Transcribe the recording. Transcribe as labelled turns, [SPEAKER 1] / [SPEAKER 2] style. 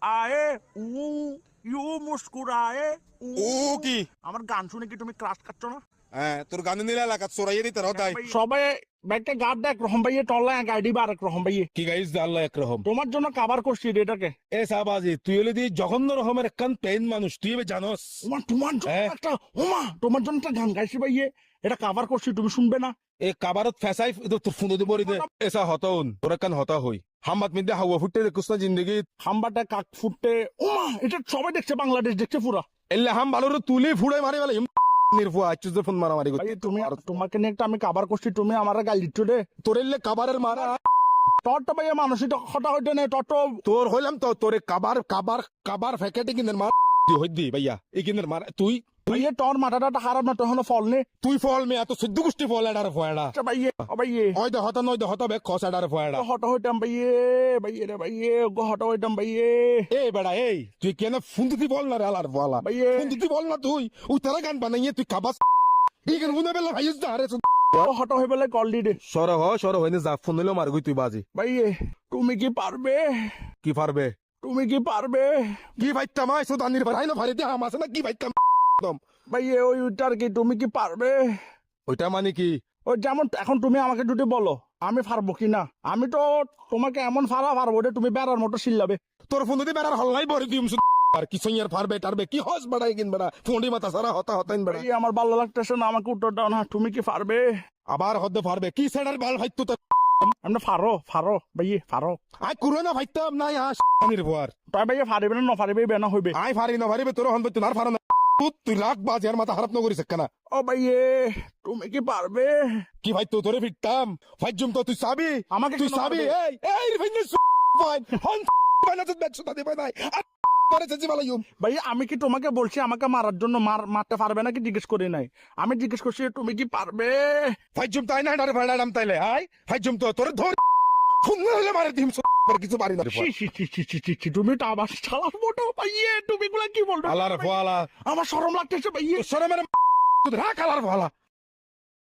[SPEAKER 1] আয়ে উ ইউ মুস্কুরায়ে
[SPEAKER 2] ও কি
[SPEAKER 1] আমার গান শুনে কি তুমি ক্রাশ খাচ্ছ না?
[SPEAKER 2] হ্যাঁ তোর গান নিলে এলাকা চোরাইয়ে দিতে তাই
[SPEAKER 1] সবাই ব্যাগটা গাড় দেখ রকম ভাইয়ে টল্লা গাড়ি বা আরেক রকম ভাইয়ে
[SPEAKER 2] কি গাইস আল্লাহ একরকম
[SPEAKER 1] তোমার জন্য কাবার করছি রে এটাকে।
[SPEAKER 2] এ সাবাজি তুই হলে দি জঘন্য রকমের একখান পেন মানুষ তুই এবার জানোস
[SPEAKER 1] তোমার জন্য
[SPEAKER 2] হ্যাঁ?
[SPEAKER 1] একটা তোমার জন্য একটা গান গাইছি ভাইয়ে, এটা কাবার করছি, তুমি শুনবে না?
[SPEAKER 2] এ কাবারত ফেসাই তোর ফোন দি বলি দে এসা হতাউন তোর একখান হতা হই হাম্মাত মিদ্দে হাওয়া ফুটতে দেখুস না জিন্দগি
[SPEAKER 1] হাম্বাটা কাক ফুটে এটা সবাই দেখছে, বাংলাদেশ দেখছে পুরা।
[SPEAKER 2] এলে হাম ভালো তুলি ফুড়ে মারি বলে নির্ভুয়া আচ্ছুজ ফোন মারামারি
[SPEAKER 1] ভাই
[SPEAKER 2] করতে
[SPEAKER 1] তুমি তোমাকে নিয়ে একটা আমি কাবার করছি, তুমি আমার গাল দিচ্ছ রে।
[SPEAKER 2] তোর এলে কাবারের মারা
[SPEAKER 1] টটটা ভাইয়া মানসিক হতা হইতে নেই টট।
[SPEAKER 2] তোর হইলাম তো তোরে কাবার কাবার কাবার ফ্যাকেটে কিনের মার হই দি ভাইয়া এই কিনের মার তুই
[SPEAKER 1] ভাইয়ে তোর মাথাটা খারাপ না, তখন ফল নে।
[SPEAKER 2] তুই ফল মে এত সিদ্ধ গোষ্ঠী ফল এডার ফয়ডা
[SPEAKER 1] ভাইয়ে ভাইয়ে
[SPEAKER 2] ওই দে হতা নয় দে হতা বে খস এডার ফয়ডা
[SPEAKER 1] হতা হইতাম ভাইয়ে ভাইয়ে রে ভাইয়ে হতা হইতাম ভাইয়ে।
[SPEAKER 2] এই বেড়া এই তুই কেন ফোন দিতে বল না রে আলার বলা
[SPEAKER 1] ভাইয়ে
[SPEAKER 2] ফোন দিতে বল না তুই ওই তারা গান বানাইয়ে তুই কাবাস এই গান গুনে বেলা ভাইস দা রে
[SPEAKER 1] হতা হয়ে বেলায় কল দি দে।
[SPEAKER 2] সর হইনে যা ফোন নিলো মার গই তুই বাজি
[SPEAKER 1] ভাইয়ে তুমি কি পারবে?
[SPEAKER 2] কি পারবে
[SPEAKER 1] তুমি কি পারবে?
[SPEAKER 2] কি ভাইতাম আই সুদানির ভাই না ভারি দে হাম আছে না কি ভাইতাম
[SPEAKER 1] ভাইয়ে ওইটার কি তুমি কি পারবে?
[SPEAKER 2] ওইটা মানে কি
[SPEAKER 1] ওই যেমন এখন তুমি আমাকে যদি বলো আমি পারবো কি না, আমি তো তোমাকে এমন পারবো যে তুমি বেড়ার মতো চিল্লাবে।
[SPEAKER 2] তোর ফোন দিতে বেড়ার হল্লাই বরে দিম আর কি সইয়ার পারবে টারবে কি হস বাড়াই কিন বেড়া ফোনডি মাথা সারা হতা হতাইন বেড়া
[SPEAKER 1] ভাইয়ে আমার ভালো লাগতেছে না, আমাকে উত্তর দাও না, তুমি কি পারবে?
[SPEAKER 2] আবার হদ্দে পারবে কি সেডার বাল ভাই তো
[SPEAKER 1] আমরা ফারো ভাইয়ে ফারো।
[SPEAKER 2] আই কুরো না ভাইতাম না আস নির্ভর
[SPEAKER 1] তাই ভাইয়ে পারিবে না পারিবে বেনা হইবে।
[SPEAKER 2] আই ফারি না ফারিবে তোর হন তুই আর ফারো না তুই লাখ বাজ আর মাথা খারাপ না করিস কেনা
[SPEAKER 1] ও ভাইয়ে তুমি কি পারবে?
[SPEAKER 2] কি ভাই তো তোরে ফিরতাম ফাইজুম তো তুই সাবি
[SPEAKER 1] আমাকে
[SPEAKER 2] তুই
[SPEAKER 1] কেন
[SPEAKER 2] সাবি
[SPEAKER 1] পারবে?
[SPEAKER 2] এই ভাইনে ফাইন হন বানা তো দেখছ তাতে ভাই নাই পরে চাচি বালাইম
[SPEAKER 1] ভাইয়া আমি কি তোমাকে বলছি আমাকে মারার জন্য মারতে পারবে নাকি জিজ্ঞেস করি নাই, আমি জিজ্ঞেস করছি তুমি কি পারবে?
[SPEAKER 2] ফাইজুম তাই না ডারে ভাড়ালাম তাইলে আই ফাইজুম তো তোরে ধর ফোন হলে মারে দিম পর কিছু পারি না
[SPEAKER 1] ছি, ছি, ছি, ছি, ছি, ছি, ছি, তুমি তো আমার শালার মোটো ভাইয়ে, তুমি এগুলা কি বলবে?
[SPEAKER 2] আলার ফলা
[SPEAKER 1] আমার শরম লাগতেছে ভাইয়ে।
[SPEAKER 2] সরে মেরে রাখ আলার ফলা